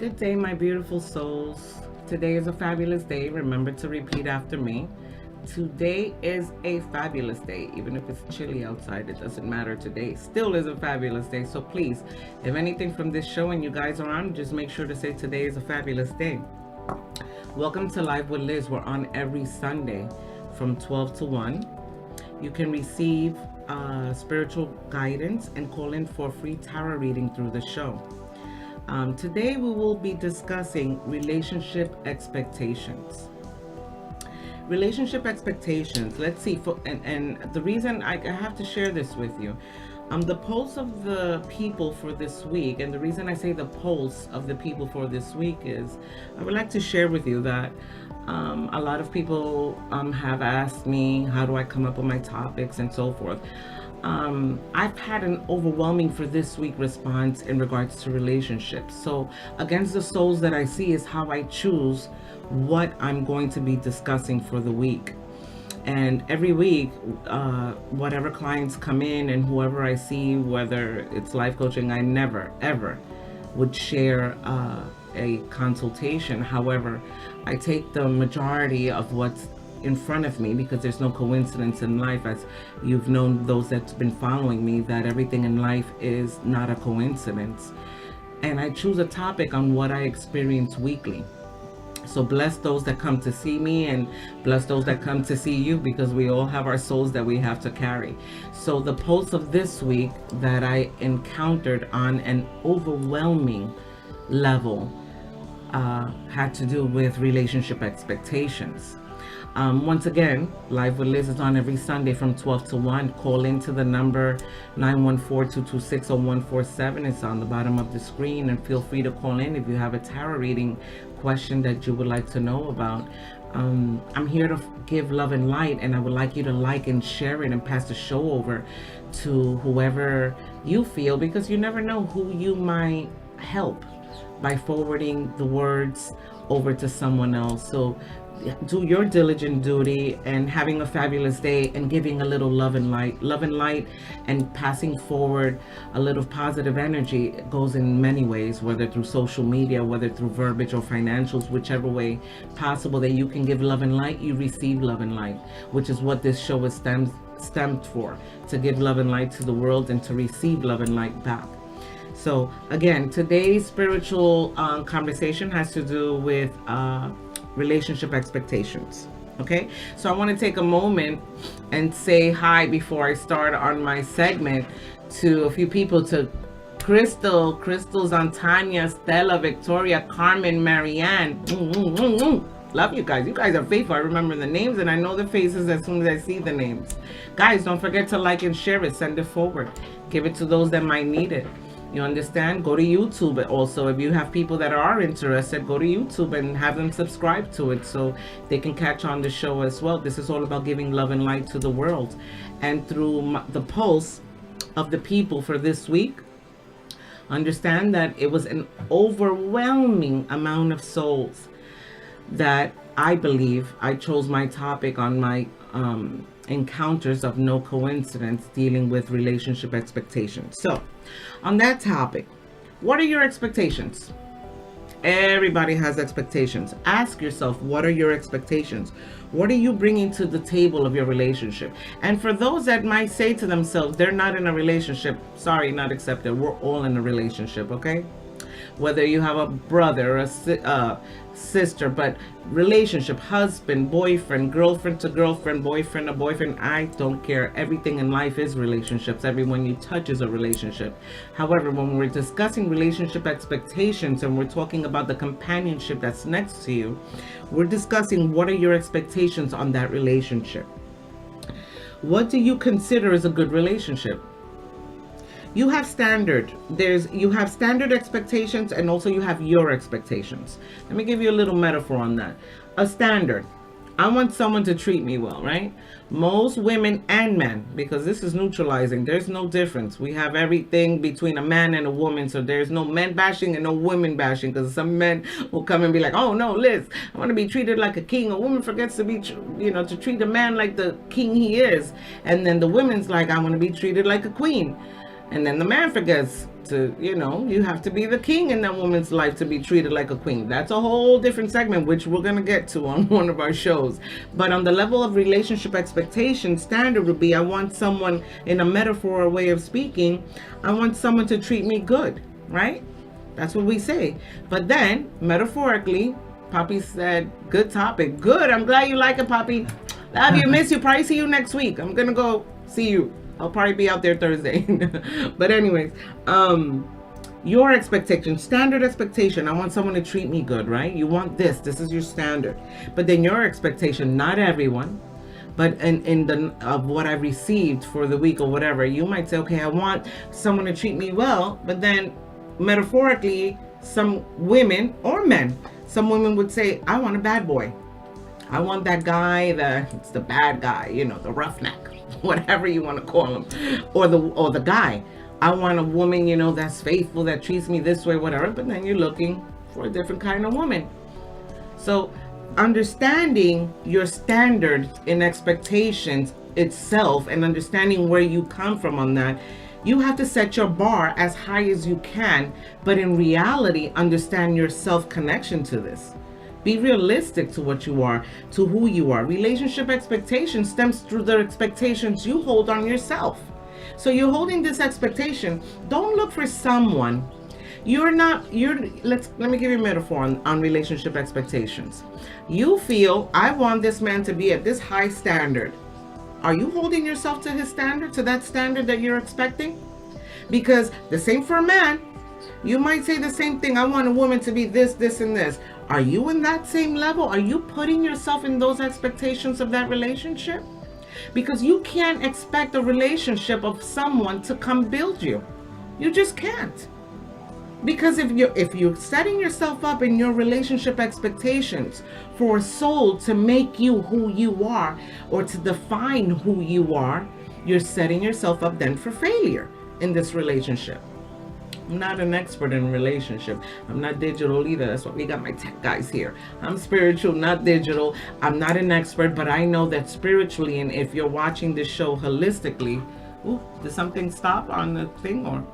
Good day, my beautiful souls. Today is a fabulous day. Remember to repeat after me. Today is a fabulous day. Even if it's chilly outside, it doesn't matter. Today still is a fabulous day. So please, if anything from this show and you guys are on, just make sure to say today is a fabulous day. Welcome to Live with Liz. We're on every Sunday from 12 to 1. You can receive spiritual guidance and call in for a free tarot reading through the show. Today we will be discussing relationship expectations. Relationship expectations. Let's see. And the reason I have to share this with you, the pulse of the people for this week, and the reason I say the pulse of the people for this week is, I would like to share with you that a lot of people have asked me, how do I come up with my topics and so forth. I've had an overwhelming for this week response in regards to relationships. So against the souls that I see is how I choose what I'm going to be discussing for the week. And every week, whatever clients come in and whoever I see, whether it's life coaching, I never, ever would share a consultation. However, I take the majority of what's in front of me, because there's no coincidence in life, as you've known, those that's been following me, that everything in life is not a coincidence. And I choose a topic on what I experience weekly. So bless those that come to see me, and bless those that come to see you, because we all have our souls that we have to carry. So the pulse of this week that I encountered on an overwhelming level had to do with relationship expectations. Once again, Live with Liz is on every Sunday from 12 to 1. Call into the number 914-226-0147. It's on the bottom of the screen, and feel free to call in if you have a tarot reading question that you would like to know about. I'm here to give love and light, and I would like you to like and share it and pass the show over to whoever you feel, because you never know who you might help by forwarding the words over to someone else. So do your diligent duty, and having a fabulous day, and giving a little love and light, and passing forward a little positive energy. It goes in many ways, whether through social media, whether through verbiage or financials, whichever way possible that you can give love and light, you receive love and light, which is what this show is stemmed for, to give love and light to the world and to receive love and light back. So again, today's spiritual conversation has to do with relationship expectations. Okay, so I want to take a moment and say hi before I start on my segment to a few people, to Crystal's on Tanya, Stella, Victoria, Carmen, Marianne. Love you guys. You guys are faithful. I remember the names and I know the faces as soon as I see the names. Guys, don't forget to like and share it. Send it forward. Give it to those that might need it. You understand? Go to YouTube also. If you have people that are interested, go to YouTube and have them subscribe to it so they can catch on the show as well. This is all about giving love and light to the world. And through the pulse of the people for this week, understand that it was an overwhelming amount of souls that I believe I chose my topic on my encounters of no coincidence, dealing with relationship expectations. So on that topic, what are your expectations? Everybody has expectations. Ask yourself, what are your expectations? What are you bringing to the table of your relationship? And for those that might say to themselves, they're not in a relationship, sorry, not accepted. We're all in a relationship, okay? Whether you have a brother or a sister, but relationship, husband, boyfriend, girlfriend to girlfriend, boyfriend to boyfriend, I don't care. Everything in life is relationships. Everyone you touch is a relationship. However, when we're discussing relationship expectations and we're talking about the companionship that's next to you, we're discussing what are your expectations on that relationship. What do you consider as a good relationship? You have you have standard expectations, and also you have your expectations. Let me give you a little metaphor on that. A standard. I want someone to treat me well, right? Most women and men, because this is neutralizing. There's no difference. We have everything between a man and a woman, so there's no men bashing and no women bashing, because some men will come and be like, oh no, Liz, I want to be treated like a king. A woman forgets to be, to treat a man like the king he is. And then the women's like, I want to be treated like a queen. And then the man forgets to, you have to be the king in that woman's life to be treated like a queen. That's a whole different segment, which we're going to get to on one of our shows. But on the level of relationship expectation, standard would be, I want someone, in a metaphor or way of speaking, I want someone to treat me good, right? That's what we say. But then, metaphorically, Poppy said, good topic. Good. I'm glad you like it, Poppy. Love you. Miss you. Probably see you next week. I'm going to go see you. I'll probably be out there Thursday. But anyways, your expectation, standard expectation. I want someone to treat me good, right? You want this. This is your standard. But then your expectation, not everyone, but in the of what I've received for the week or whatever, you might say, okay, I want someone to treat me well. But then metaphorically, some women or men, some women would say, I want a bad boy. I want that guy that's the bad guy, the roughneck, whatever you want to call him, or the guy. I want a woman, that's faithful, that treats me this way, whatever. But then you're looking for a different kind of woman. So understanding your standards and expectations itself, and understanding where you come from on that, you have to set your bar as high as you can, but in reality, understand your self-connection to this. Be realistic to what you are, to who you are. Relationship expectation stems through the expectations you hold on yourself. So you're holding this expectation. Don't look for someone. Let me give you a metaphor on relationship expectations. You feel, I want this man to be at this high standard. Are you holding yourself to his standard, to that standard that you're expecting? Because the same for a man. You might say the same thing. I want a woman to be this, this, and this. Are you in that same level? Are you putting yourself in those expectations of that relationship? Because you can't expect a relationship of someone to come build you. You just can't. Because if you're setting yourself up in your relationship expectations for a soul to make you who you are, or to define who you are, you're setting yourself up then for failure in this relationship. I'm not an expert in relationship. I'm not digital either. That's why we got my tech guys here. I'm spiritual, not digital. I'm not an expert, but I know that spiritually, and if you're watching this show holistically, did something stop on the thing or?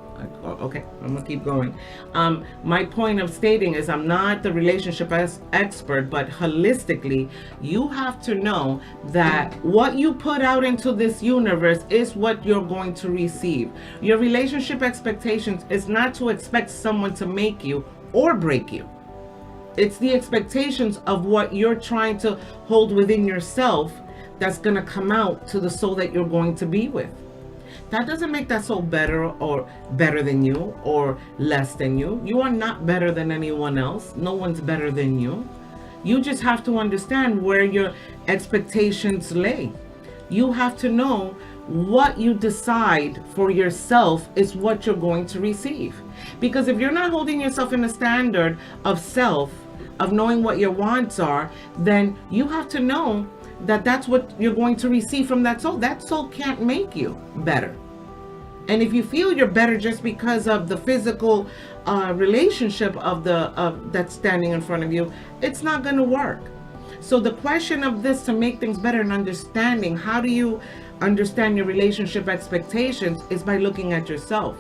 Okay, I'm gonna keep going. My point of stating is I'm not the relationship expert, but holistically, you have to know that what you put out into this universe is what you're going to receive. Your relationship expectations is not to expect someone to make you or break you. It's the expectations of what you're trying to hold within yourself that's gonna come out to the soul that you're going to be with. That doesn't make that soul better or better than you or less than you. You are not better than anyone else. No one's better than you. You just have to understand where your expectations lay. You have to know what you decide for yourself is what you're going to receive. Because if you're not holding yourself in a standard of self, of knowing what your wants are, then you have to know that that's what you're going to receive from that soul. That soul can't make you better. And if you feel you're better just because of the physical relationship of that's standing in front of you, it's not going to work. So the question of this, to make things better and understanding, how do you understand your relationship expectations, is by looking at yourself.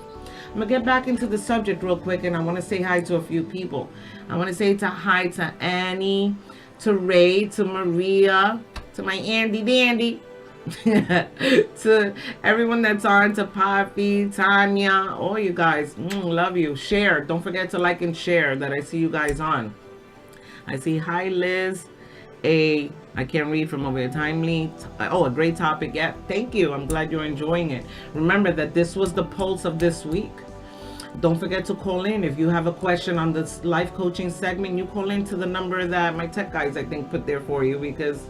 I'm gonna get back into the subject real quick, and I want to say hi to a few people. I want to say hi to Annie, to Ray, to Maria, to my Andy Dandy, to everyone that's on, to Poppy, Tanya, all you guys, love you. Share, don't forget to like and share that I see you guys on. I see hi Liz, I can't read from over here, timely, a great topic. Yeah, thank you, I'm glad you're enjoying it. Remember that this was the pulse of this week. Don't forget to call in if you have a question on this life coaching segment. You call in to the number that my tech guys I think put there for you, because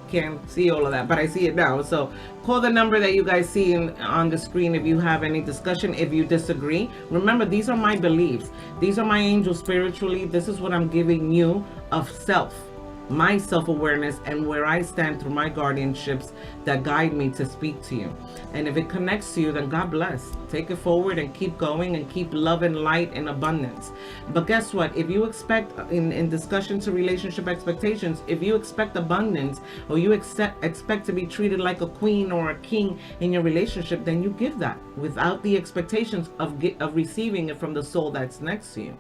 can't see all of that, but I see it now. So call the number that you guys see on the screen if you have any discussion, if you disagree. Remember, these are my beliefs. These are my angels spiritually. This is what I'm giving you of self. my self-awareness and where I stand through my guardianships that guide me to speak to you. And if it connects to you, then God bless. Take it forward and keep going and keep love and light in abundance. But guess what? If you expect, in discussion to relationship expectations, if you expect abundance, or you expect to be treated like a queen or a king in your relationship, then you give that without the expectations of receiving it from the soul that's next to you.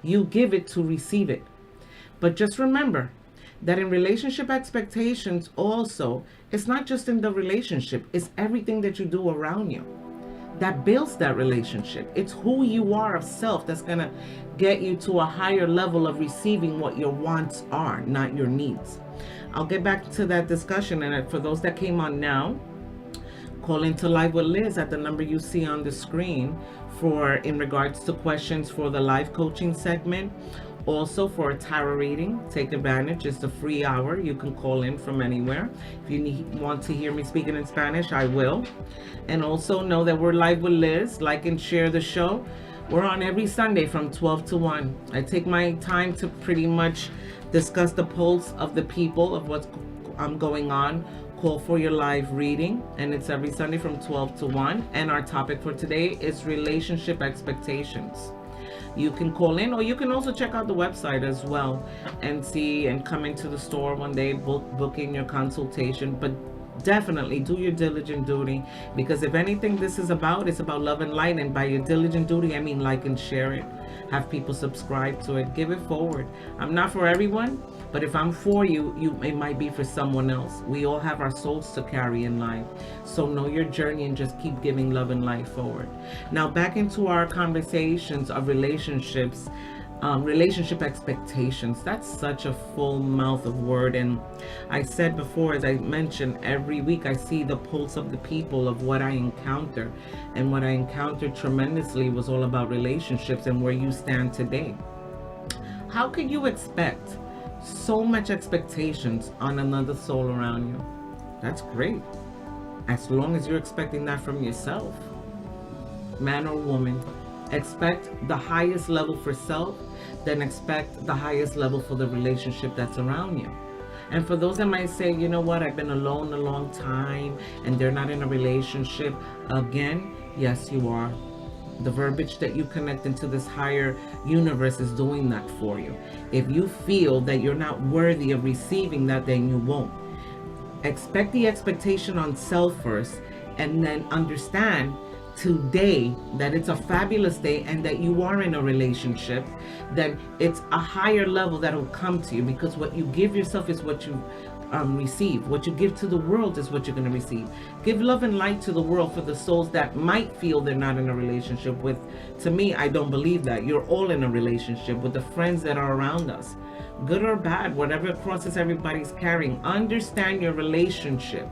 You give it to receive it. But just remember that in relationship expectations also, it's not just in the relationship, it's everything that you do around you that builds that relationship. It's who you are of self that's going to get you to a higher level of receiving what your wants are, not your needs. I'll get back to that discussion. And for those that came on now, call into Live with Liz at the number you see on the screen in regards to questions for the live coaching segment. Also, for a tarot reading, take advantage. It's a free hour. You can call in from anywhere. If you want to hear me speaking in Spanish, I will. And also know that we're Live with Liz. Like and share the show. We're on every Sunday from 12 to 1. I take my time to pretty much discuss the pulse of the people, of what's going on. Call for your live reading, and it's every Sunday from 12 to 1. And our topic for today is relationship expectations. You can call in, or you can also check out the website as well and see and come into the store one day, booking your consultation. But definitely do your diligent duty, because if anything this is about, it's about love and light. And by your diligent duty, I mean like and share it, have people subscribe to it, give it forward. I'm not for everyone, but if I'm for you, it might be for someone else. We all have our souls to carry in life. So know your journey and just keep giving love and light forward. Now back into our conversations of relationships, relationship expectations. That's such a full mouth of word. And I said before, as I mentioned, every week I see the pulse of the people of what I encounter. And what I encountered tremendously was all about relationships and where you stand today. How could you expect so much expectations on another soul around you? That's great, as long as you're expecting that from yourself. Man or woman, expect the highest level for self, then expect the highest level for the relationship that's around you. And for those that might say, you know what, I've been alone a long time and they're not in a relationship, again, yes you are. The verbiage that you connect into this higher universe is doing that for you. If you feel that you're not worthy of receiving that, then you won't. Expect the expectation on self first, and then understand today that it's a fabulous day and that you are in a relationship. Then it's a higher level that will come to you, because what you give yourself is what you receive. What you give to the world is what you're going to receive. Give love and light to the world for the souls that might feel they're not in a relationship with. To me, I don't believe that. You're all in a relationship with the friends that are around us. Good or bad, whatever crosses everybody's carrying. Understand your relationship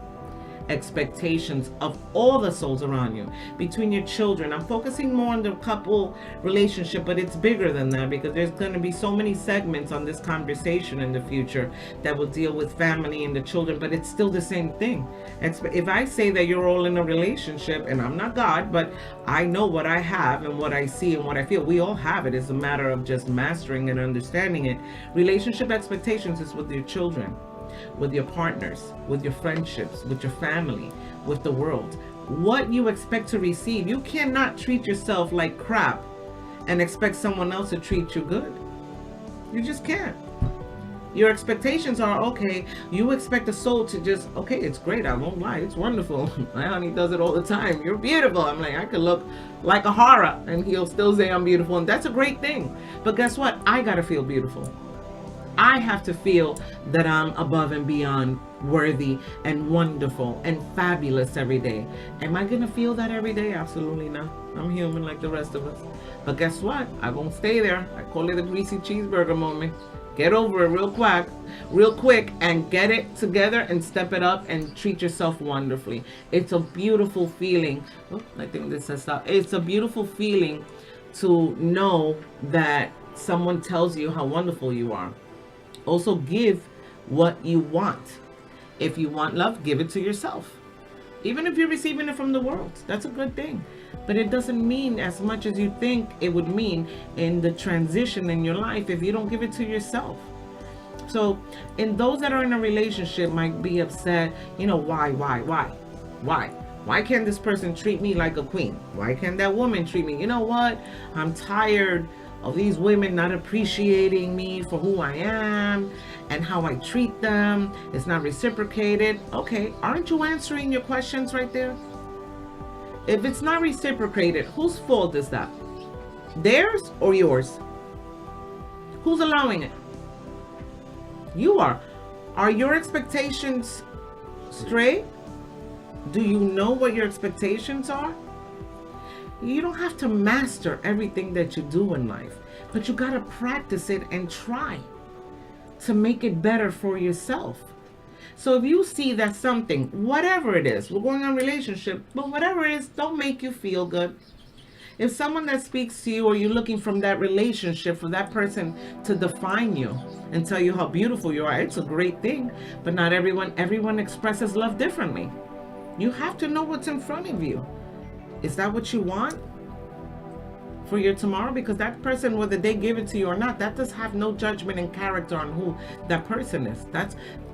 expectations of all the souls around you, between your children. I'm focusing more on the couple relationship, but it's bigger than that, because there's going to be so many segments on this conversation in the future that will deal with family and the children, but it's still the same thing. If I say that you're all in a relationship, and I'm not God, but I know what I have and what I see and what I feel, we all have it. It's a matter of just mastering and understanding it. Relationship expectations is with your children, with your partners, with your friendships, with your family, with the world. What you expect to receive. You cannot treat yourself like crap and expect someone else to treat you good. You just can't. Your expectations are, okay, you expect a soul to just, okay, it's great, I won't lie, it's wonderful. My honey does it all the time. You're beautiful. I'm like, I could look like a horror and he'll still say I'm beautiful, and that's a great thing. But guess what? I gotta feel beautiful. I have to feel that I'm above and beyond worthy and wonderful and fabulous every day. Am I gonna feel that every day? Absolutely not. I'm human like the rest of us. But guess what? I won't stay there. I call it a greasy cheeseburger moment. Get over it real quick and get it together and step it up and treat yourself wonderfully. It's a beautiful feeling. Oh, I think this has stopped. It's a beautiful feeling to know that someone tells you how wonderful you are. Also, give what you want. If you want love, give it to yourself. Even if you're receiving it from the world, that's a good thing. But it doesn't mean as much as you think it would mean in the transition in your life if you don't give it to yourself. So, in those that are in a relationship might be upset, why? Why can't this person treat me like a queen? Why can't that woman treat me? You know what? I'm tired of these women not appreciating me for who I am and how I treat them. It's not reciprocated. Okay, aren't you answering your questions right there? If it's not reciprocated, whose fault is that? Theirs or yours? Who's allowing it? You are. Are your expectations straight? Do you know what your expectations are? You don't have to master everything that you do in life, but you got to practice it and try to make it better for yourself. So if you see that something, whatever it is, we're going on relationship, but whatever it is, don't make you feel good. If someone that speaks to you, or you're looking from that relationship for that person to define you and tell you how beautiful you are, it's a great thing. But not everyone expresses love differently. You have to know what's in front of you. Is that what you want for your tomorrow? Because that person, whether they give it to you or not, that does have no judgment and character on who that person is.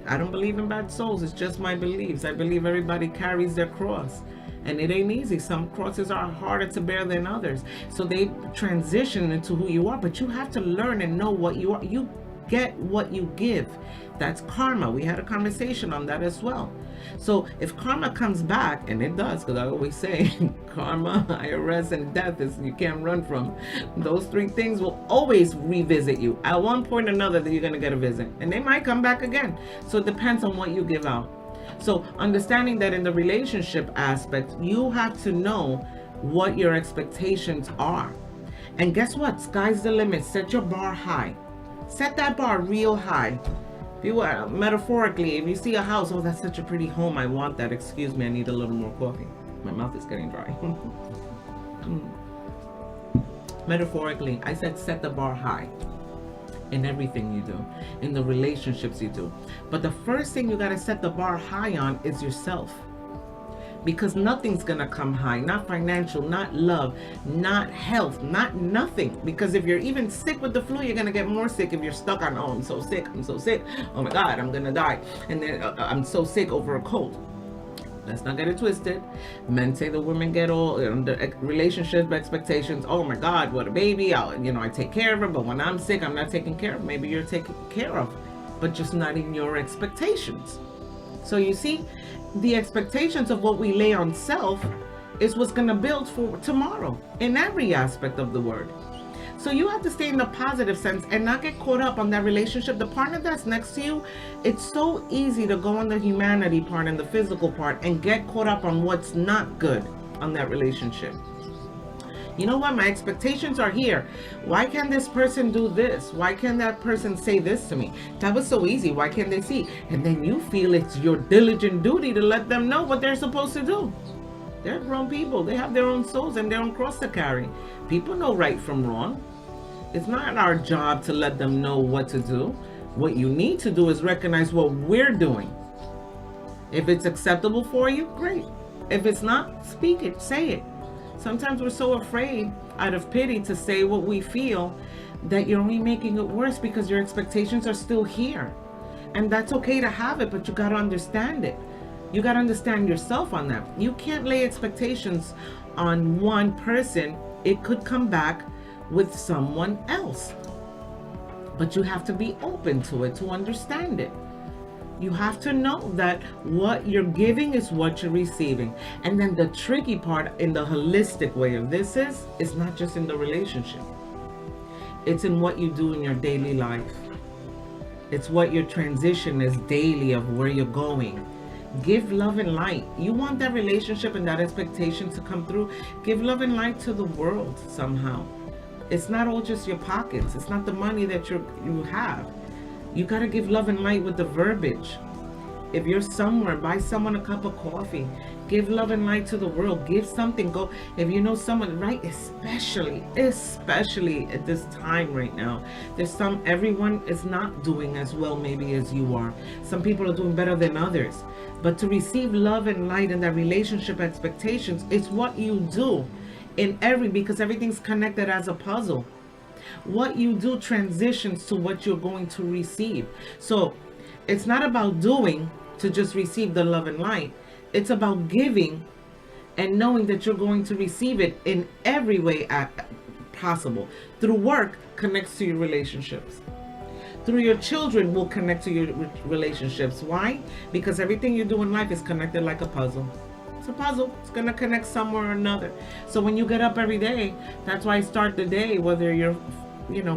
I don't believe in bad souls. It's just my beliefs. I believe everybody carries their cross. And it ain't easy. Some crosses are harder to bear than others. So they transition into who you are. But you have to learn and know what you are. You get what you give. That's karma. We had a conversation on that as well. So if karma comes back, and it does, because I always say karma, IRS, and death is you can't run from. Those three things will always revisit you. At one point or another, that you're going to get a visit. And they might come back again. So it depends on what you give out. So understanding that in the relationship aspect, you have to know what your expectations are. And guess what? Sky's the limit. Set your bar high. Set that bar real high. If you metaphorically, if you see a house, oh, that's such a pretty home, I want that. Excuse me, I need a little more coffee. My mouth is getting dry. Metaphorically, I said set the bar high in everything you do, in the relationships you do. But the first thing you got to set the bar high on is yourself. Because nothing's going to come high, not financial, not love, not health, not nothing. Because if you're even sick with the flu, you're going to get more sick if you're stuck on, oh, I'm so sick, oh my God, I'm going to die. And then I'm so sick over a cold. Let's not get it twisted. Men say the women get all the relationship expectations. Oh my God, what a baby. I take care of her, but when I'm sick, I'm not taking care of her. Maybe you're taken care of, but just not in your expectations. So you see, the expectations of what we lay on self is what's going to build for tomorrow in every aspect of the word. So you have to stay in the positive sense and not get caught up on that relationship. The partner that's next to you, it's so easy to go on the humanity part and the physical part and get caught up on what's not good on that relationship. You know what? My expectations are here. Why can't this person do this? Why can't that person say this to me? That was so easy. Why can't they see? And then you feel it's your diligent duty to let them know what they're supposed to do. They're grown people. They have their own souls and their own cross to carry. People know right from wrong. It's not our job to let them know what to do. What you need to do is recognize what we're doing. If it's acceptable for you, great. If it's not, speak it, say it. Sometimes we're so afraid out of pity to say what we feel that you're only making it worse because your expectations are still here. And that's okay to have it, but you got to understand it. You got to understand yourself on that. You can't lay expectations on one person. It could come back with someone else. But you have to be open to it, to understand it. You have to know that what you're giving is what you're receiving. And then the tricky part in the holistic way of this is not just in the relationship. It's in what you do in your daily life. It's what your transition is daily of where you're going. Give love and light. You want that relationship and that expectation to come through. Give love and light to the world somehow. It's not all just your pockets. It's not the money that you have. You got to give love and light with the verbiage. If you're somewhere, buy someone a cup of coffee. Give love and light to the world. Give something. Go. If you know someone, right? Especially at this time right now. Everyone is not doing as well maybe as you are. Some people are doing better than others. But to receive love and light and that relationship expectations, it's what you do because everything's connected as a puzzle. What you do transitions to what you're going to receive. So it's not about doing to just receive the love and light. It's about giving and knowing that you're going to receive it in every way possible. Through work, connects to your relationships. Through your children will connect to your relationships. Why? Because everything you do in life is connected like a puzzle. It's a puzzle. It's going to connect somewhere or another. So when you get up every day, that's why I start the day, whether you're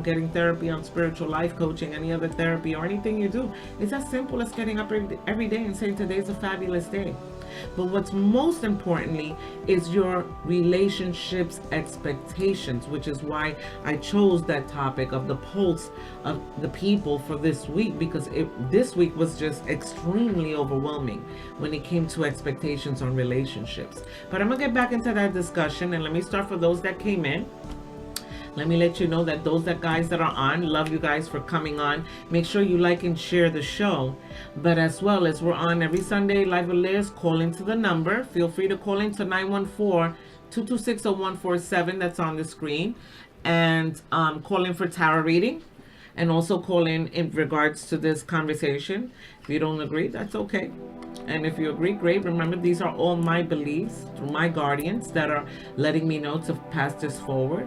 getting therapy on spiritual life coaching, any other therapy, or anything you do, it's as simple as getting up every day and saying today's a fabulous day. But what's most importantly is your relationships expectations, which is why I chose that topic of the pulse of the people for this week, because this week was just extremely overwhelming when it came to expectations on relationships. But I'm gonna get back into that discussion, and let me start for those that came in. Let me let you know that those guys that are on, love you guys for coming on. Make sure you like and share the show. But as well as we're on every Sunday live with Liz, call into the number. Feel free to call into 914-226-0147. That's on the screen. And call in for tarot reading. And also call in regards to this conversation. If you don't agree, that's okay. And if you agree, great. Remember, these are all my beliefs through my guardians that are letting me know to pass this forward.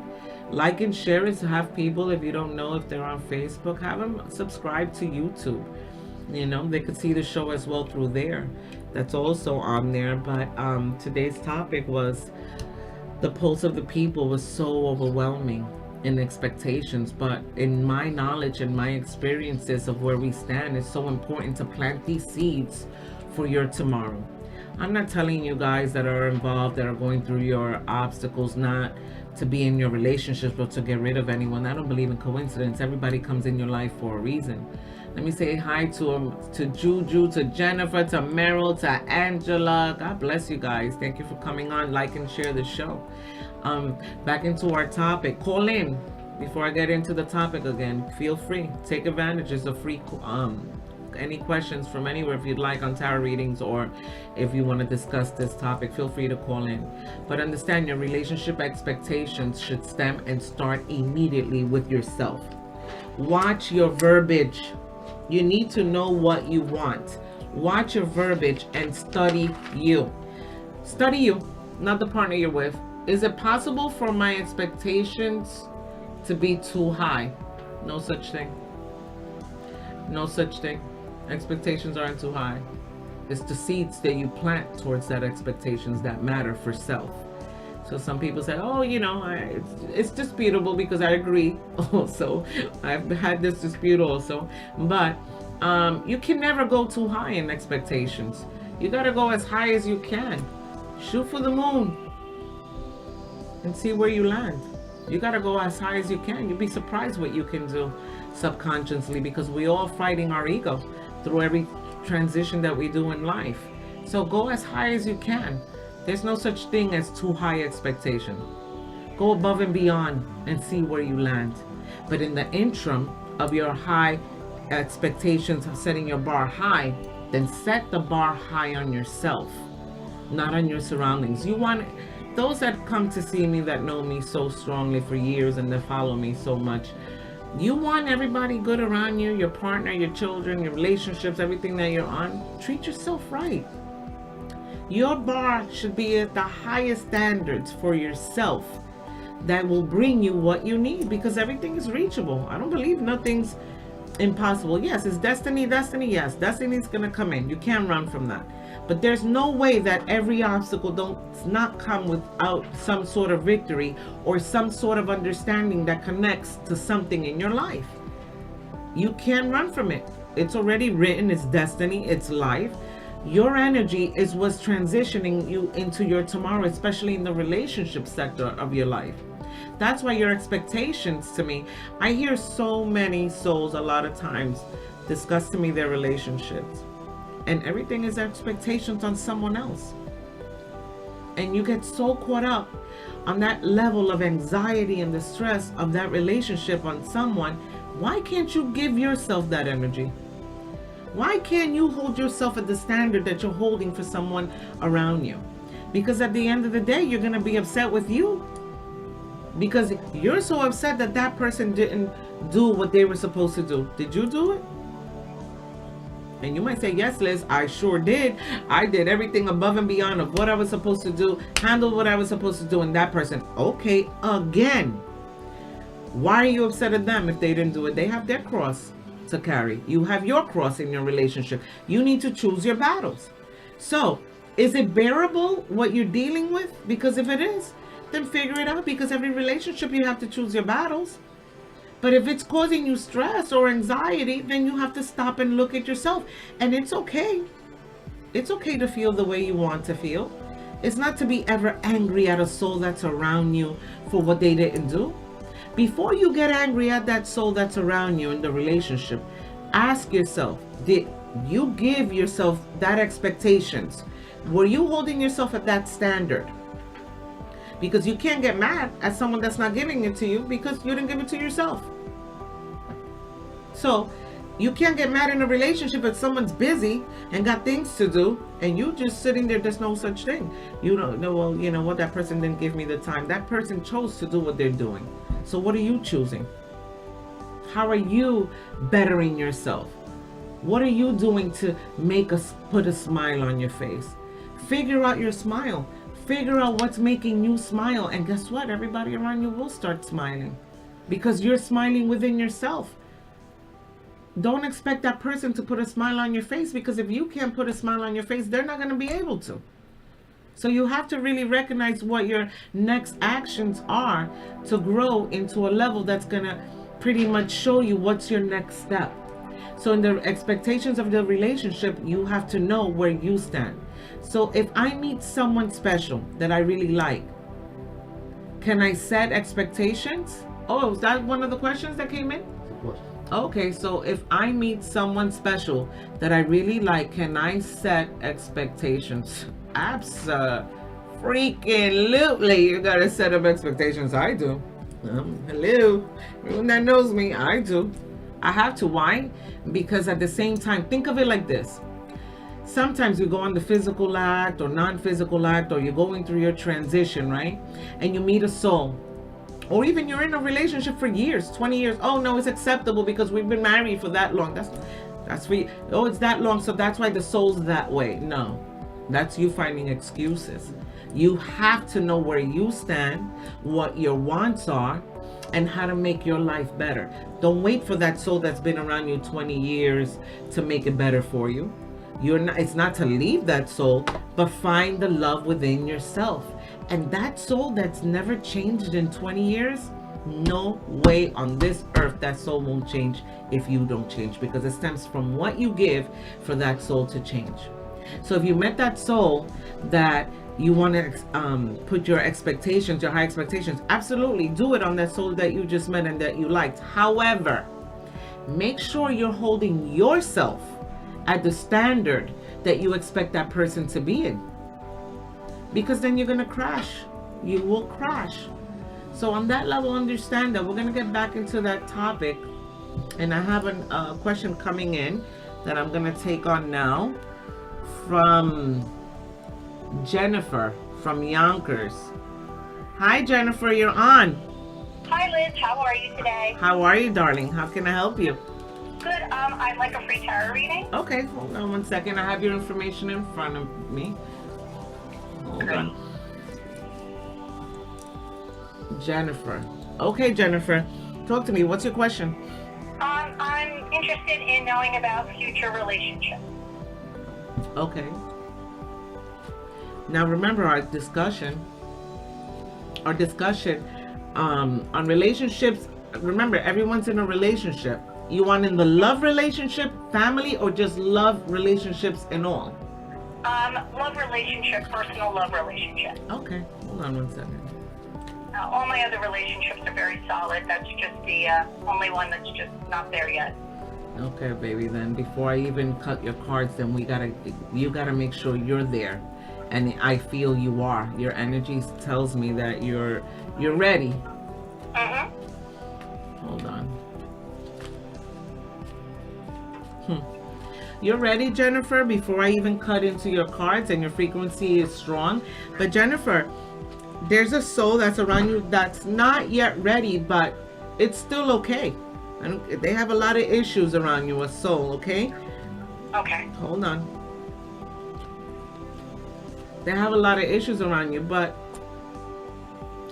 Like and share is to have people, if you don't know if they're on Facebook, have them subscribe to YouTube. They could see the show as well through there. That's also on there. But today's topic was the pulse of the people was so overwhelming in expectations. But in my knowledge and my experiences of where we stand, it's so important to plant these seeds for your tomorrow. I'm not telling you guys that are involved, that are going through your obstacles, not to be in your relationships or to get rid of anyone. I don't believe in coincidence. Everybody comes in your life for a reason. Let me say hi to Juju, to Jennifer, to Meryl, to Angela. God bless you guys. Thank you for coming on. Like and share the show. Back into our topic. Call in before I get into the topic again. Feel free. Take advantage. It's a free any questions from anywhere if you'd like on tarot readings, or if you want to discuss this topic, feel free to call in. But understand, your relationship expectations should stem and start immediately with yourself. Watch your verbiage. You need to know what you want. Watch your verbiage and study you. Study you, not the partner you're with. Is it possible for my expectations to be too high? No such thing. No such thing. Expectations aren't too high. It's the seeds that you plant towards that expectations that matter for self. So some people say, oh, it's disputable, because I agree also. I've had this dispute also. But you can never go too high in expectations. You got to go as high as you can. Shoot for the moon and see where you land. You got to go as high as you can. You'll be surprised what you can do subconsciously, because we all fighting our ego through every transition that we do in life. So go as high as you can. There's no such thing as too high expectation. Go above and beyond and see where you land. But in the interim of your high expectations of setting your bar high, then set the bar high on yourself, not on your surroundings. You want those that come to see me, that know me so strongly for years and that follow me so much, you want everybody good around you, your partner, your children, your relationships, everything that you're on. Treat yourself right. Your bar should be at the highest standards for yourself that will bring you what you need, because everything is reachable. I don't believe nothing's impossible. Yes, it's destiny, yes. Destiny's going to come in. You can't run from that. But there's no way that every obstacle does not come without some sort of victory or some sort of understanding that connects to something in your life. You can't run from it. It's already written. It's destiny. It's life. Your energy is what's transitioning you into your tomorrow, especially in the relationship sector of your life. That's why your expectations, to me, I hear so many souls a lot of times discuss to me their relationships. And everything is expectations on someone else. And you get so caught up on that level of anxiety and the stress of that relationship on someone. Why can't you give yourself that energy? Why can't you hold yourself at the standard that you're holding for someone around you? Because at the end of the day, you're going to be upset with you. Because you're so upset that that person didn't do what they were supposed to do. Did you do it? And you might say, yes, Liz, I sure did. I did everything above and beyond of what I was supposed to do, handled what I was supposed to do, and that person, okay, again. Why are you upset at them if they didn't do it? They have their cross to carry. You have your cross in your relationship. You need to choose your battles. So, is it bearable what you're dealing with? Because if it is, then figure it out, because every relationship you have to choose your battles. But if it's causing you stress or anxiety, then you have to stop and look at yourself. And it's okay. It's okay to feel the way you want to feel. It's not to be ever angry at a soul that's around you for what they didn't do. Before you get angry at that soul that's around you in the relationship, ask yourself, did you give yourself that expectations? Were you holding yourself at that standard? Because you can't get mad at someone that's not giving it to you because you didn't give it to yourself. So you can't get mad in a relationship if someone's busy and got things to do and you just sitting there. There's no such thing. You don't know, well, you know what, that person didn't give me the time. That person chose to do what they're doing. So what are you choosing? How are you bettering yourself? What are you doing to make us put a smile on your face? Figure out your smile. Figure out what's making you smile. And guess what? Everybody around you will start smiling because you're smiling within yourself. Don't expect that person to put a smile on your face, because if you can't put a smile on your face, they're not going to be able to. So you have to really recognize what your next actions are to grow into a level that's going to pretty much show you what's your next step. So in the expectations of the relationship, you have to know where you stand. So if I meet someone special that I really like, can I set expectations? Oh, is that one of the questions that came in? Of course. Okay, so if I meet someone special that I really like, can I set expectations? Abso-freaking-lutely, you gotta set up expectations. I do. Hello, everyone that knows me, I do. I have to. Why? Because at the same time, think of it like this. Sometimes you go on the physical act or non-physical act, or you're going through your transition, right? And you meet a soul. Or even you're in a relationship for years, 20 years. Oh no, it's acceptable because we've been married for that long. That's for you. Oh, it's that long, so that's why the soul's that way. No, that's you finding excuses. You have to know where you stand, what your wants are, and how to make your life better. Don't wait for that soul that's been around you 20 years to make it better for you. It's not to leave that soul, but find the love within yourself. And that soul that's never changed in 20 years, no way on this earth that soul won't change if you don't change, because it stems from what you give for that soul to change. So if you met that soul that you want to put your expectations, your high expectations, absolutely do it on that soul that you just met and that you liked. However, make sure you're holding yourself at the standard that you expect that person to be in. Because then you're going to crash. You will crash. So on that level, understand that. We're going to get back into that topic. And I have a question coming in that I'm going to take on now from Jennifer from Yonkers. Hi, Jennifer. You're on. Hi, Liz. How are you today? How are you, darling? How can I help you? Good. I'd like a free tarot reading. Okay. Hold on one second. I have your information in front of me. Hold on. Jennifer. Okay, Jennifer. Talk to me. What's your question? I'm interested in knowing about future relationships. Okay. Now remember our discussion on relationships. Remember, everyone's in a relationship. You want in the love relationship, family, or just love relationships in all? Love relationship, personal love relationship. Okay, hold on one second. All my other relationships are very solid. That's just the only one that's just not there yet. Okay, baby. Then before I even cut your cards, then you gotta make sure you're there, and I feel you are. Your energy tells me that you're ready. Hold on. You're ready, Jennifer, before I even cut into your cards, and your frequency is strong. But Jennifer, there's a soul that's around you that's not yet ready, but it's still okay. They have a lot of issues around you, a soul, okay? Okay. Hold on. They have a lot of issues around you, but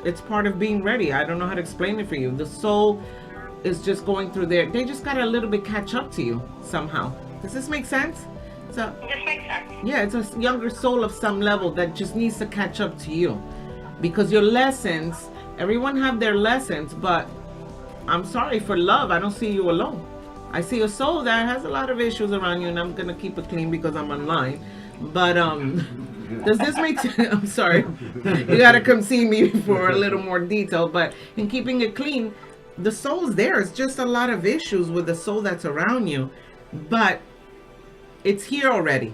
it's part of being ready. I don't know how to explain it for you. The soul is just going through there. They just got a little bit catch up to you somehow. Does this make sense? So, This makes sense. yeah, it's a younger soul of some level that just needs to catch up to you. Because your lessons, everyone have their lessons, but I'm sorry, for love, I don't see you alone. I see a soul that has a lot of issues around you, and I'm gonna keep it clean because I'm online. But does this make sense? I'm sorry. You gotta come see me for a little more detail. But in keeping it clean, the soul's there. It's just a lot of issues with the soul that's around you. But it's here already.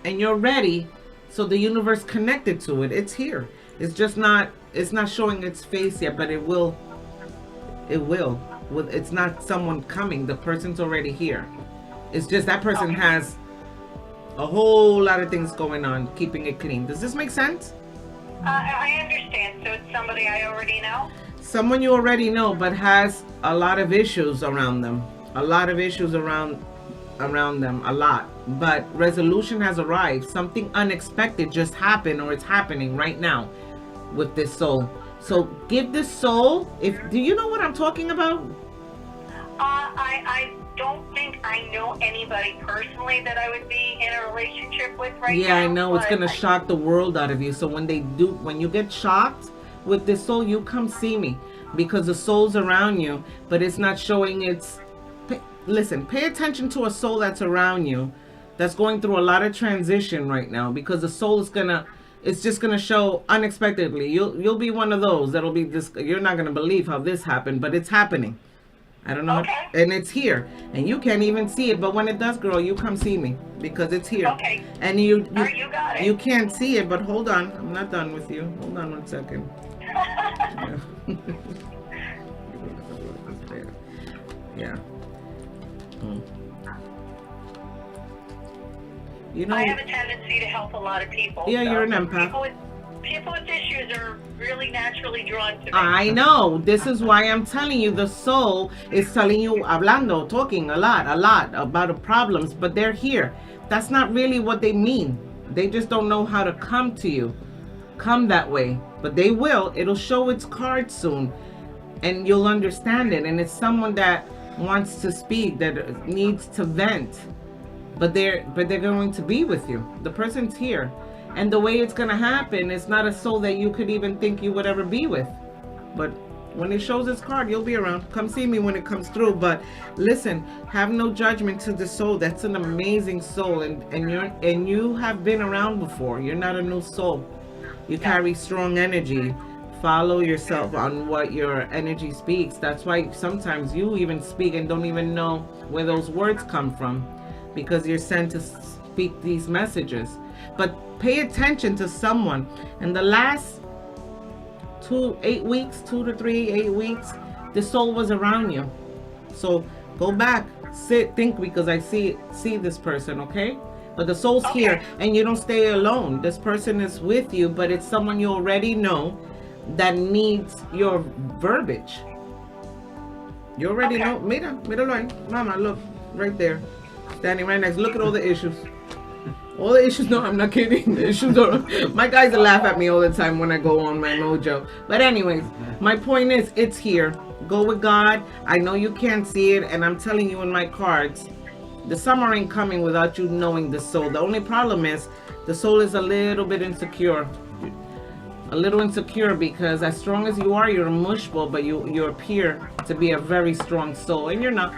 And you're ready. So the universe connected to it. It's here. It's just not, it's not showing its face yet, but it will. It will. It's not someone coming. The person's already here. It's just that person has a whole lot of things going on, keeping it clean. Does this make sense? I understand. So it's somebody I already know? Someone you already know, but has a lot of issues around them. A lot of issues around them, a lot. But resolution has arrived. Something unexpected just happened, or it's happening right now with this soul. So give this soul, do you know what I'm talking about? I don't think I know anybody personally that I would be in a relationship with right now. Yeah, I know. It's but going to shock the world out of you. So when you get shocked with this soul, you come see me, because the soul's around you, but it's not showing its... Listen, pay attention to a soul that's around you that's going through a lot of transition right now, because the soul is it's just gonna show unexpectedly. You'll be one of those that'll be this. You're not gonna believe how this happened, but it's happening. I don't know, Okay. and it's here, and you can't even see it. But when it does, girl, you come see me, because it's here. Okay. And you All right, you got it. you can't see it, but hold on, I'm not done with you. Hold on 1 second. Yeah. You know, I have a tendency to help a lot of people. Yeah, so you're an empath. People with issues are really naturally drawn to me. I know. This is why I'm telling you, the soul is telling you, hablando, talking a lot about the problems, but they're here. That's not really what they mean. They just don't know how to come to you. Come that way. But they will. It'll show its card soon, and you'll understand it. And it's someone that wants to speak, that needs to vent. But they're going to be with you. The person's here. And the way it's going to happen, it's not a soul that you could even think you would ever be with. But when it shows its card, you'll be around. Come see me when it comes through. But listen, have no judgment to the soul. That's an amazing soul. And you have been around before. You're not a new soul. You carry strong energy. Follow yourself on what your energy speaks. That's why sometimes you even speak and don't even know where those words come from, because you're sent to speak these messages. But pay attention to someone. In the last 2 to 3 weeks, the soul was around you. So go back, sit, think, because I see this person, okay? But the soul's here, and you don't stay alone. This person is with you, but it's someone you already know that needs your verbiage. You already know. Míralo ahí. Mama, look, right there. Standing right next. Look at all the issues. All the issues. No, I'm not kidding. The issues are... My guys laugh at me all the time when I go on my mojo. But anyways, my point is, it's here. Go with God. I know you can't see it, and I'm telling you in my cards, the summer ain't coming without you knowing the soul. The only problem is the soul is a little bit insecure. A little insecure, because as strong as you are, you're a mush ball, but you appear to be a very strong soul, and you're not.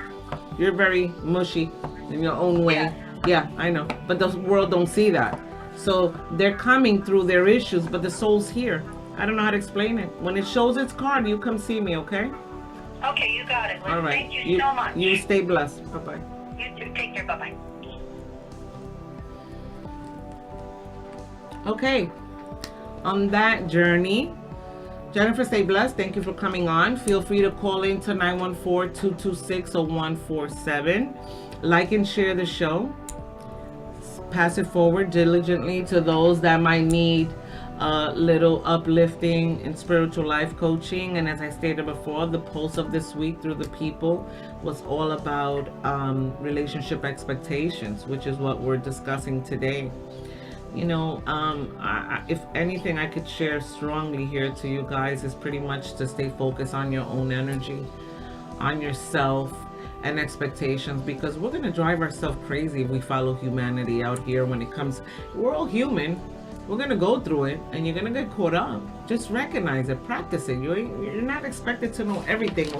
You're very mushy in your own way. Yeah, I know, but the world don't see that. So they're coming through their issues, but the soul's here. I don't know how to explain it. When it shows its card, you come see me, okay? Okay, you got it. Liz. All right. Thank you so much. You stay blessed. Bye-bye. You too. Take care. Bye-bye. Okay. On that journey, Jennifer, stay blessed. Thank you for coming on. Feel free to call in to 914-226-0147. Like and share the show. Pass it forward diligently to those that might need a little uplifting and spiritual life coaching. And as I stated before, the pulse of this week through the people was all about relationship expectations, which is what we're discussing today. You know, if anything I could share strongly here to you guys is pretty much to stay focused on your own energy, on yourself, and expectations, because we're going to drive ourselves crazy if we follow humanity out here when it comes. We're all human. We're going to go through it, and you're going to get caught up. Just recognize it, practice it. You're not expected to know everything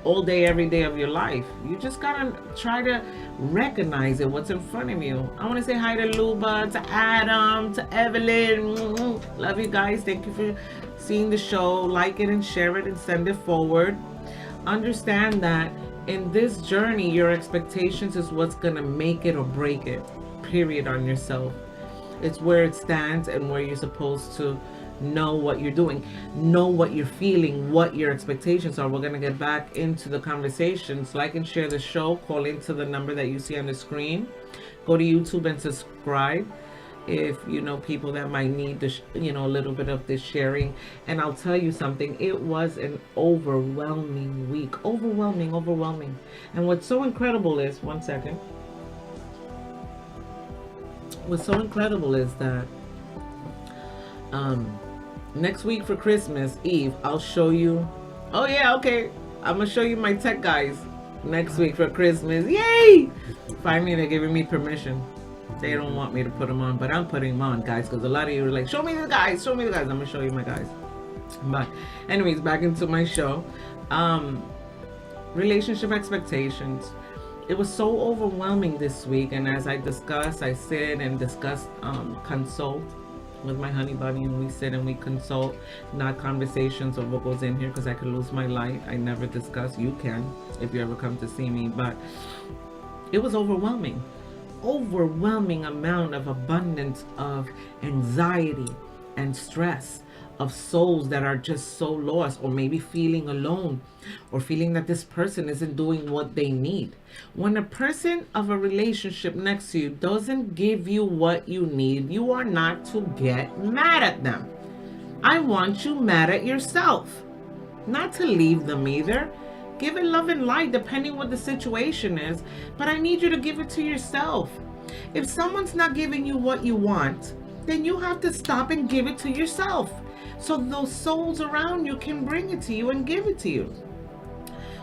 all day, every day of your life. You just got to try to recognize it, what's in front of you. I want to say hi to Luba, to Adam, to Evelyn. Love you guys. Thank you for seeing the show. Like it and share it and send it forward. Understand that in this journey, your expectations is what's going to make it or break it, period, on yourself. It's where it stands and where you're supposed to know what you're doing, know what you're feeling, what your expectations are. We're going to get back into the conversations. Like and share the show. Call into the number that you see on the screen. Go to YouTube and subscribe if you know people that might need this, you know, a little bit of this sharing. And I'll tell you something, it was an overwhelming week. Overwhelming. And what's so incredible is, one second. What's so incredible is that next week for Christmas Eve, I'll show you. Oh yeah, okay. I'm gonna show you my tech guys next week for Christmas. Yay! Finally, they're giving me permission. They don't want me to put them on, but I'm putting them on, guys, because a lot of you are like, show me the guys, show me the guys. I'm gonna show you my guys. But anyways, back into my show. Relationship expectations. It was so overwhelming this week, and as I discussed, I sit and discuss, consult with my honey bunny, and we sit and we consult, not conversations of what goes in here, because I could lose my light. I never discuss. You can if you ever come to see me, but it was overwhelming amount of abundance of anxiety and stress, of souls that are just so lost, or maybe feeling alone, or feeling that this person isn't doing what they need. When a person of a relationship next to you doesn't give you what you need, you are not to get mad at them. I want you mad at yourself, not to leave them either. Give it love and light depending what the situation is, but I need you to give it to yourself. If someone's not giving you what you want, then you have to stop and give it to yourself, so those souls around you can bring it to you and give it to you.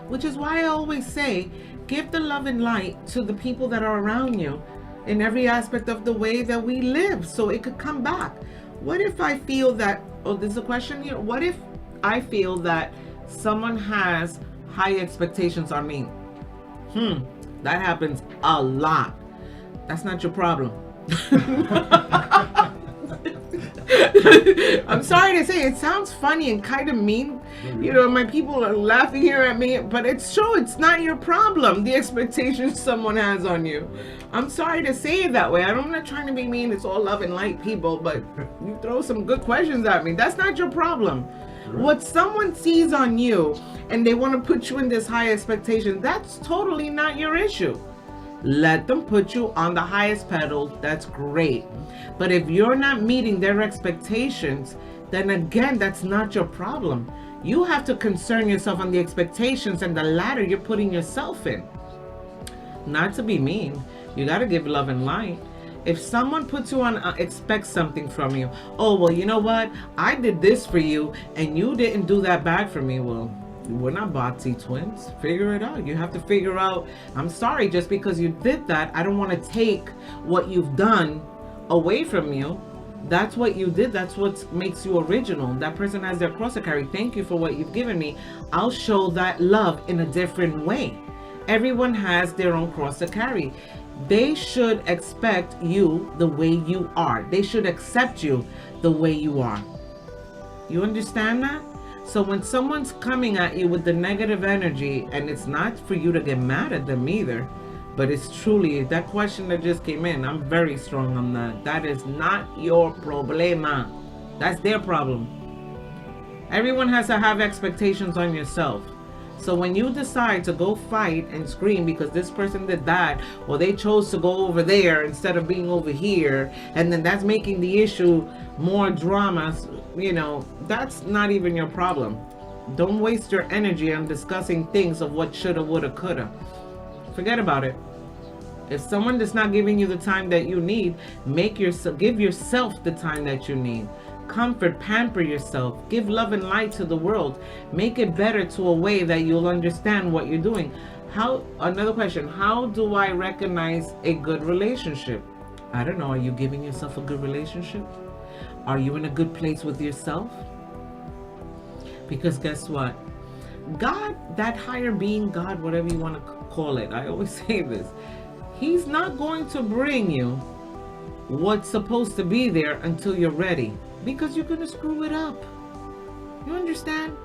Which is why I always say, give the love and light to the people that are around you in every aspect of the way that we live, so it could come back. What if I feel that, oh, there's a question here. What if I feel that someone has high expectations on me? That happens a lot. That's not your problem. I'm sorry to say, it sounds funny and kind of mean. You know, my people are laughing here at me, but it's true. It's not your problem, the expectations someone has on you. I'm sorry to say it that way. I'm not trying to be mean. It's all love and light, people, but you throw some good questions at me. That's not your problem. What someone sees on you and they want to put you in this high expectation, that's totally not your issue. Let them put you on the highest pedal. That's great. But if you're not meeting their expectations, then again, that's not your problem. You have to concern yourself on the expectations and the ladder you're putting yourself in. Not to be mean, you got to give love and light. If someone puts you on, expects something from you. Oh, well, you know what? I did this for you and you didn't do that back for me. Well, we're not Botsy twins. Figure it out. You have to figure out, I'm sorry, just because you did that, I don't want to take what you've done away from you. That's what you did. That's what makes you original. That person has their cross to carry. Thank you for what you've given me. I'll show that love in a different way. Everyone has their own cross to carry. They should expect you the way you are. They should accept you the way you are. You understand that? So when someone's coming at you with the negative energy, and it's not for you to get mad at them either, but it's truly that question that just came in, I'm very strong on that. That is not your problema. That's their problem. Everyone has to have expectations on yourself. So when you decide to go fight and scream because this person did that, or they chose to go over there instead of being over here, and then that's making the issue more drama, that's not even your problem. Don't waste your energy on discussing things of what shoulda, woulda, coulda. Forget about it. If someone is not giving you the time that you need, give yourself the time that you need. Comfort, pamper yourself, give love and light to the world. Make it better to a way that you'll understand what you're doing. Another question, how do I recognize a good relationship? I don't know. Are you giving yourself a good relationship? Are you in a good place with yourself? Because guess what? God, that higher being, God, whatever you want to call it, I always say this, He's not going to bring you what's supposed to be there until you're ready, because you're going to screw it up. You understand?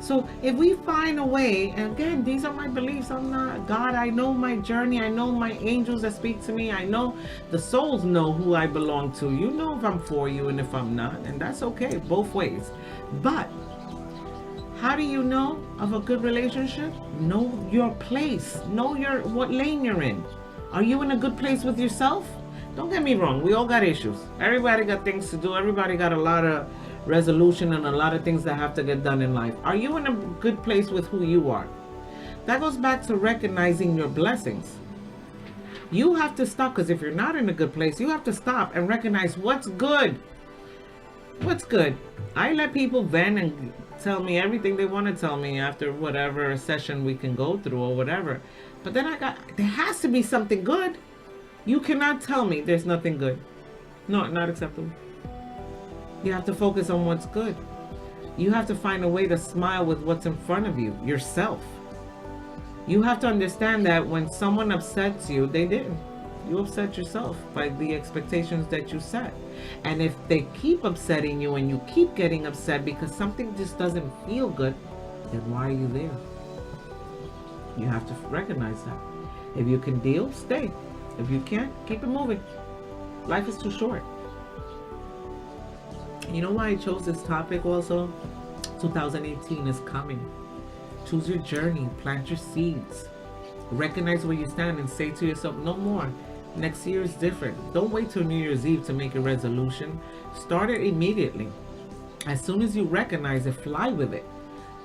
So if we find a way, and again, these are my beliefs, I'm not God, I know my journey, I know my angels that speak to me, I know the souls know who I belong to. You know if I'm for you and if I'm not, and that's okay, both ways. But how do you know of a good relationship? Know your place. Know what lane you're in. Are you in a good place with yourself? Don't get me wrong. We all got issues. Everybody got things to do. Everybody got a lot of resolution and a lot of things that have to get done in life. Are you in a good place with who you are? That goes back to recognizing your blessings. You have to stop, because if you're not in a good place, you have to stop and recognize what's good. What's good? I let people vent and tell me everything they want to tell me after whatever session we can go through or whatever. But then there has to be something good. You cannot tell me there's nothing good. No, not acceptable. You have to focus on what's good. You have to find a way to smile with what's in front of you, yourself. You have to understand that when someone upsets you, they didn't. You upset yourself by the expectations that you set. And if they keep upsetting you and you keep getting upset because something just doesn't feel good, then why are you there? You have to recognize that. If you can deal, stay. If you can't, keep it moving. Life is too short. You know why I chose this topic also? 2018 is coming. Choose your journey, plant your seeds. Recognize where you stand and say to yourself, no more. Next year is different. Don't wait till New Year's Eve to make a resolution. Start it immediately. As soon as you recognize it, fly with it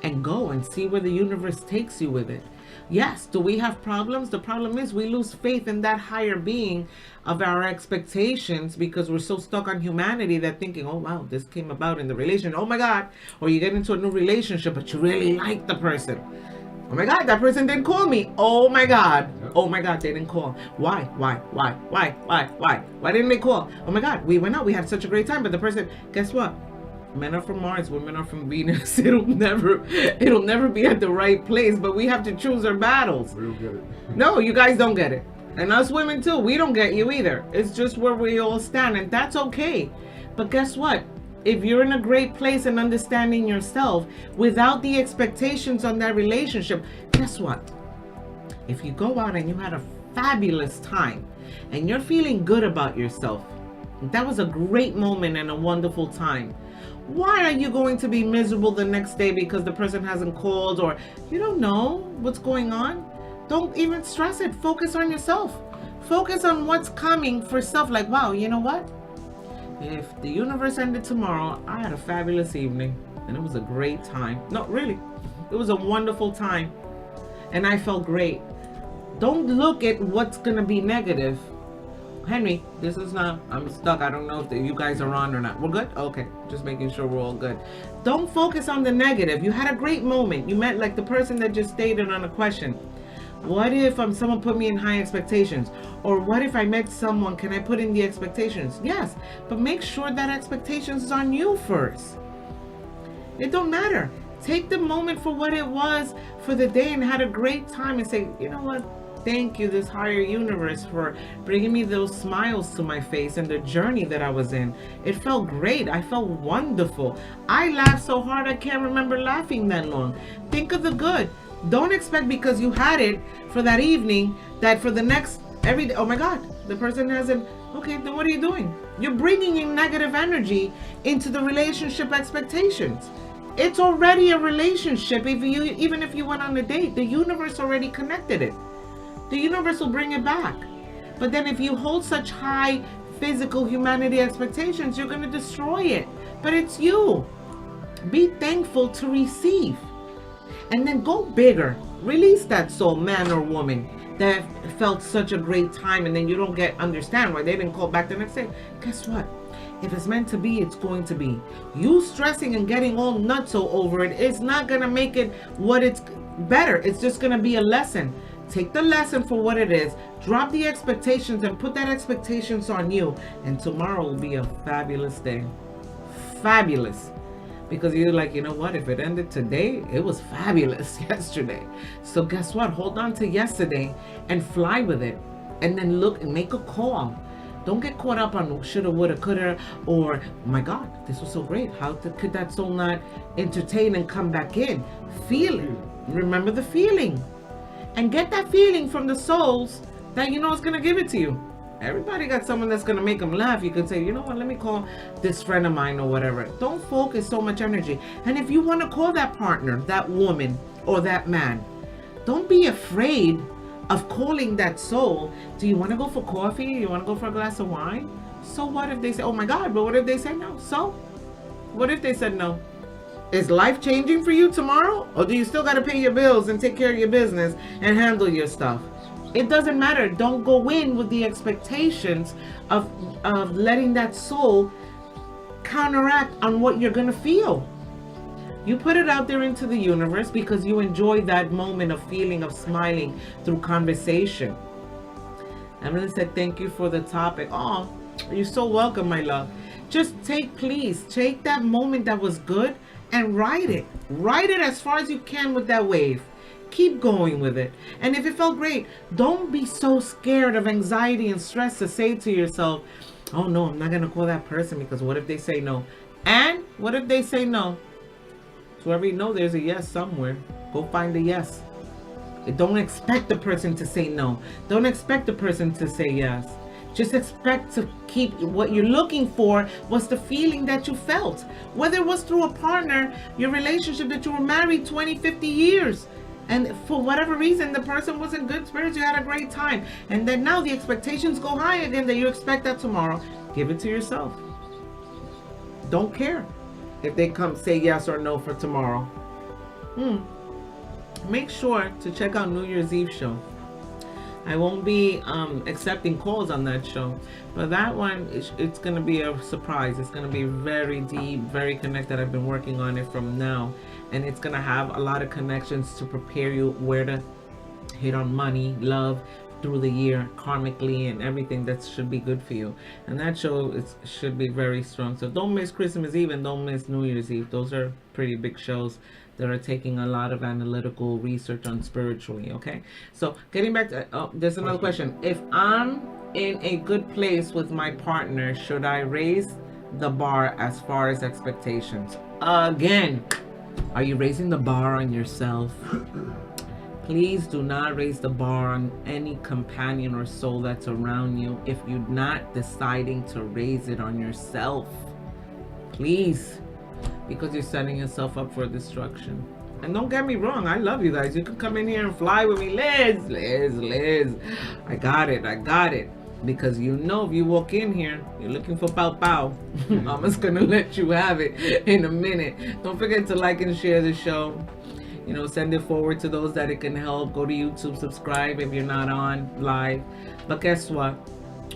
and go and see where the universe takes you with it. Yes, do we have problems? The problem is we lose faith in that higher being of our expectations because we're so stuck on humanity that thinking, oh wow, this came about in the relation. Oh my God. Or you get into a new relationship, but you really like the person. Oh my God, that person didn't call me. Oh my God. Oh my God, they didn't call. Why? Why didn't they call? Oh my God, we went out. We had such a great time. But the person, guess what? Men are from Mars, women are from Venus. It'll never be at the right place, but we have to choose our battles. We don't get it. No, you guys don't get it. And us women too, we don't get you either. It's just where we all stand, and that's okay. But guess what? If you're in a great place and understanding yourself without the expectations on that relationship, guess what? If you go out and you had a fabulous time and you're feeling good about yourself, that was a great moment and a wonderful time. Why are you going to be miserable the next day because the person hasn't called or you don't know what's going on? Don't even stress it. Focus on yourself. Focus on what's coming for self. Like, wow, you know what? If the universe ended tomorrow, I had a fabulous evening and it was a great time. No, really, it was a wonderful time and I felt great. Don't look at what's going to be negative. Henry, this is not, I'm stuck. I don't know if you guys are on or not. We're good? Okay. Just making sure we're all good. Don't focus on the negative. You had a great moment. You met like the person that just stated on a question. What if someone put me in high expectations? Or what if I met someone, can I put in the expectations? Yes, but make sure that expectations is on you first. It don't matter. Take the moment for what it was for the day and had a great time and say, you know what? Thank you, this higher universe, for bringing me those smiles to my face and the journey that I was in. It felt great. I felt wonderful. I laughed so hard I can't remember laughing that long. Think of the good. Don't expect because you had it for that evening that for the next every day, oh my God, the person hasn't. Okay, then what are you doing? You're bringing in negative energy into the relationship expectations. It's already a relationship. Even if you went on a date, the universe already connected it. The universe will bring it back. But then if you hold such high physical humanity expectations, you're going to destroy it. But it's you. Be thankful to receive. And then go bigger. Release that soul, man or woman, that felt such a great time, and then you don't understand why they didn't call back the next day. Guess what? If it's meant to be, it's going to be. You stressing and getting all nutso over it is not going to make it what it's better. It's just going to be a lesson. Take the lesson for what it is. Drop the expectations and put that expectations on you. And tomorrow will be a fabulous day. Fabulous. Because you're like, you know what? If it ended today, it was fabulous yesterday. So guess what? Hold on to yesterday and fly with it. And then look and make a call. Don't get caught up on shoulda, woulda, coulda, or, oh my God, this was so great. How could that soul not entertain and come back in? Feel it. Remember the feeling. And get that feeling from the souls that you know is going to give it to you. Everybody got someone that's going to make them laugh. You could say, you know what, let me call this friend of mine or whatever. Don't focus so much energy. And if you want to call that partner, that woman, or that man, don't be afraid of calling that soul. Do you want to go for coffee? You want to go for a glass of wine? So what if they say, oh my God, but what if they say no? So what if they said no? Is life changing for you tomorrow? Or do you still got to pay your bills and take care of your business and handle your stuff? It doesn't matter. Don't go in with the expectations of letting that soul counteract on what you're going to feel. You put it out there into the universe because you enjoy that moment of feeling, of smiling through conversation. Emily said, thank you for the topic. Oh, you're so welcome, my love. Just please take that moment that was good and ride it. Ride it as far as you can with that wave. Keep going with it. And if it felt great, don't be so scared of anxiety and stress to say to yourself, oh no, I'm not going to call that person because what if they say no? And what if they say no? So every no, there's a yes somewhere. Go find a yes. Don't expect the person to say no. Don't expect the person to say yes. Just expect to keep what you're looking for was the feeling that you felt. Whether it was through a partner, your relationship that you were married 20, 50 years. And for whatever reason, the person was in good spirits, you had a great time. And then now the expectations go high again that you expect that tomorrow. Give it to yourself. Don't care if they come say yes or no for tomorrow. Make sure to check out New Year's Eve show. I won't be accepting calls on that show, but that one, it's going to be a surprise. It's going to be very deep, very connected. I've been working on it from now, and it's going to have a lot of connections to prepare you where to hit on money, love through the year, karmically, and everything that should be good for you. And that show should be very strong. So don't miss Christmas Eve and don't miss New Year's Eve. Those are pretty big shows that are taking a lot of analytical research on spiritually. Okay, so getting back to there's another question. If I'm in a good place with my partner, should I raise the bar as far as expectations? Again, are you raising the bar on yourself? Please do not raise the bar on any companion or soul that's around you if you're not deciding to raise it on yourself. Please. Because you're setting yourself up for destruction. And don't get me wrong, I love you guys. You can come in here and fly with me. Liz. I got it. Because you know if you walk in here, you're looking for pow pow. I'm just gonna let you have it in a minute. Don't forget to like and share the show. You know, send it forward to those that it can help. Go to YouTube, subscribe if you're not on live. But guess what?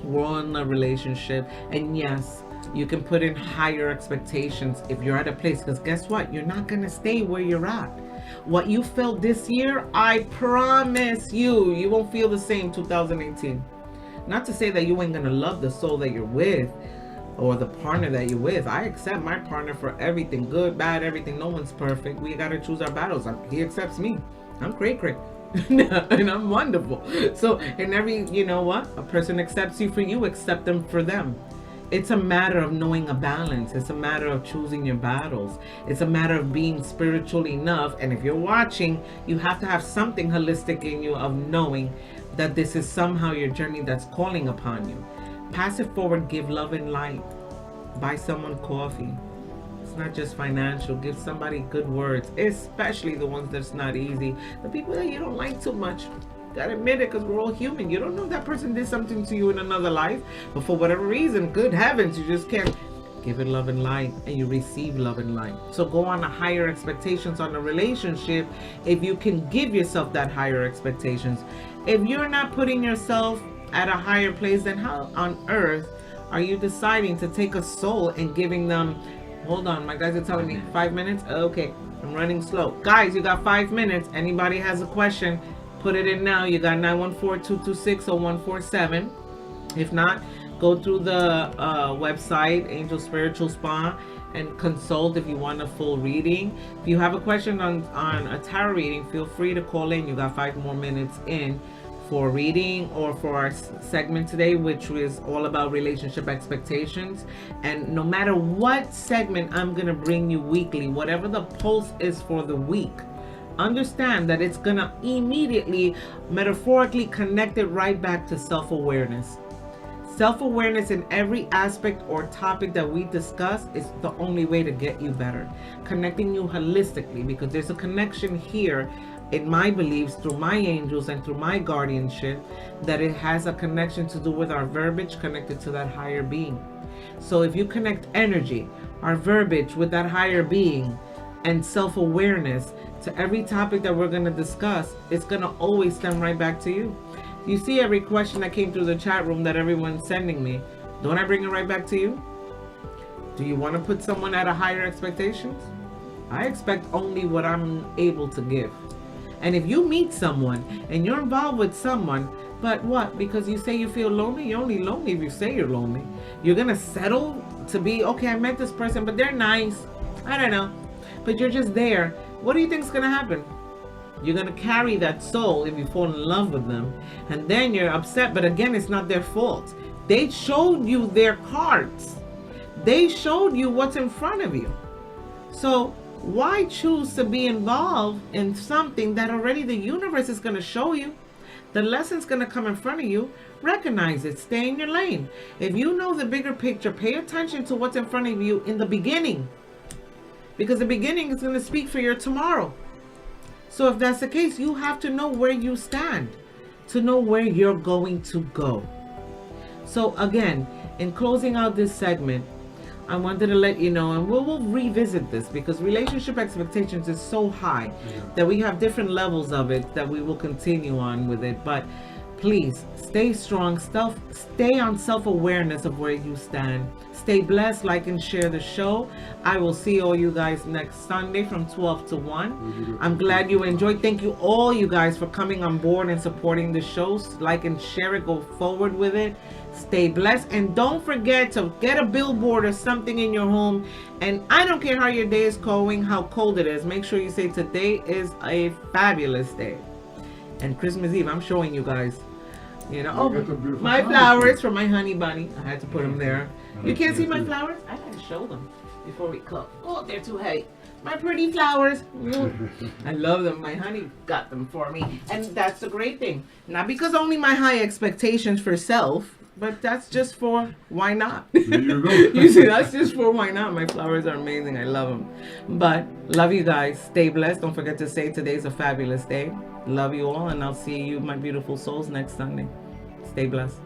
We're in a relationship. And yes, you can put in higher expectations if you're at a place, because guess what? You're not going to stay where you're at. What you felt this year, I promise you won't feel the same 2018. Not to say that you ain't going to love the soul that you're with or the partner that you're with. I accept my partner for everything, good, bad, everything. No one's perfect. We got to choose our battles. He accepts me. I'm cray. And I'm wonderful. So in every, you know what? A person accepts you for you, accept them for them. It's a matter of knowing a balance. It's a matter of choosing your battles. It's a matter of being spiritual enough. And if you're watching, you have to have something holistic in you of knowing that this is somehow your journey that's calling upon you. Pass it forward, give love and light. Buy someone coffee. It's not just financial. Give somebody good words, especially the ones that's not easy. The people that you don't like too much. Gotta admit it, because we're all human. You don't know that person did something to you in another life, but for whatever reason, good heavens, you just can't give it love and light, and you receive love and light. So go on to higher expectations on the relationship if you can give yourself that higher expectations. If you're not putting yourself at a higher place, then how on earth are you deciding to take a soul and giving them, hold on, my guys are telling me 5 minutes? Okay, I'm running slow. Guys, you got 5 minutes. Anybody has a question, put it in now. You got 914-226-0147. If not, go through the website, Angel Spiritual Spa, and consult if you want a full reading. If you have a question on a tarot reading, feel free to call in. You got 5 more minutes in for reading, or for our segment today, which was all about relationship expectations. And no matter what segment I'm gonna bring you weekly, whatever the pulse is for the week, understand that it's gonna immediately, metaphorically connect it right back to self-awareness. Self-awareness in every aspect or topic that we discuss is the only way to get you better. Connecting you holistically, because there's a connection here in my beliefs, through my angels and through my guardianship, that it has a connection to do with our verbiage connected to that higher being. So if you connect energy, our verbiage, with that higher being and self-awareness to every topic that we're going to discuss, it's going to always stem right back to you. You see every question that came through the chat room that everyone's sending me, don't I bring it right back to you? Do you want to put someone at a higher expectations? I expect only what I'm able to give. And if you meet someone and you're involved with someone, but what? Because you say you feel lonely? You're only lonely if you say you're lonely. You're going to settle to be, okay, I met this person, but they're nice. I don't know. But you're just there. What do you think is going to happen? You're going to carry that soul if you fall in love with them. And then you're upset, but again, it's not their fault. They showed you their cards. They showed you what's in front of you. So why choose to be involved in something that already the universe is going to show you? The lesson's going to come in front of you. Recognize it. Stay in your lane. If you know the bigger picture, pay attention to what's in front of you in the beginning. Because the beginning is going to speak for your tomorrow. So if that's the case, you have to know where you stand to know where you're going to go. So again, in closing out this segment, I wanted to let you know, and we'll revisit this, because relationship expectations is so high that we have different levels of it that we will continue on with it. But please stay strong, stay on self-awareness of where you stand. Stay blessed, like and share the show. I will see all you guys next Sunday from 12 to 1. I'm glad you enjoyed. Thank you all you guys for coming on board and supporting the shows. Like and share it, go forward with it. Stay blessed, and don't forget to get a billboard or something in your home. And I don't care how your day is going, how cold it is, make sure you say today is a fabulous day. And Christmas Eve, I'm showing you guys, you know, oh, my flowers from my honey bunny. I had to put them there. You can't see my flowers? I gotta show them before we cook. Oh, they're too heavy. My pretty flowers. I love them. My honey got them for me. And that's the great thing. Not because only my high expectations for self, but that's just for why not? There you go. You see, that's just for why not. My flowers are amazing. I love them. But love you guys. Stay blessed. Don't forget to say today's a fabulous day. Love you all, and I'll see you, my beautiful souls, next Sunday. Stay blessed.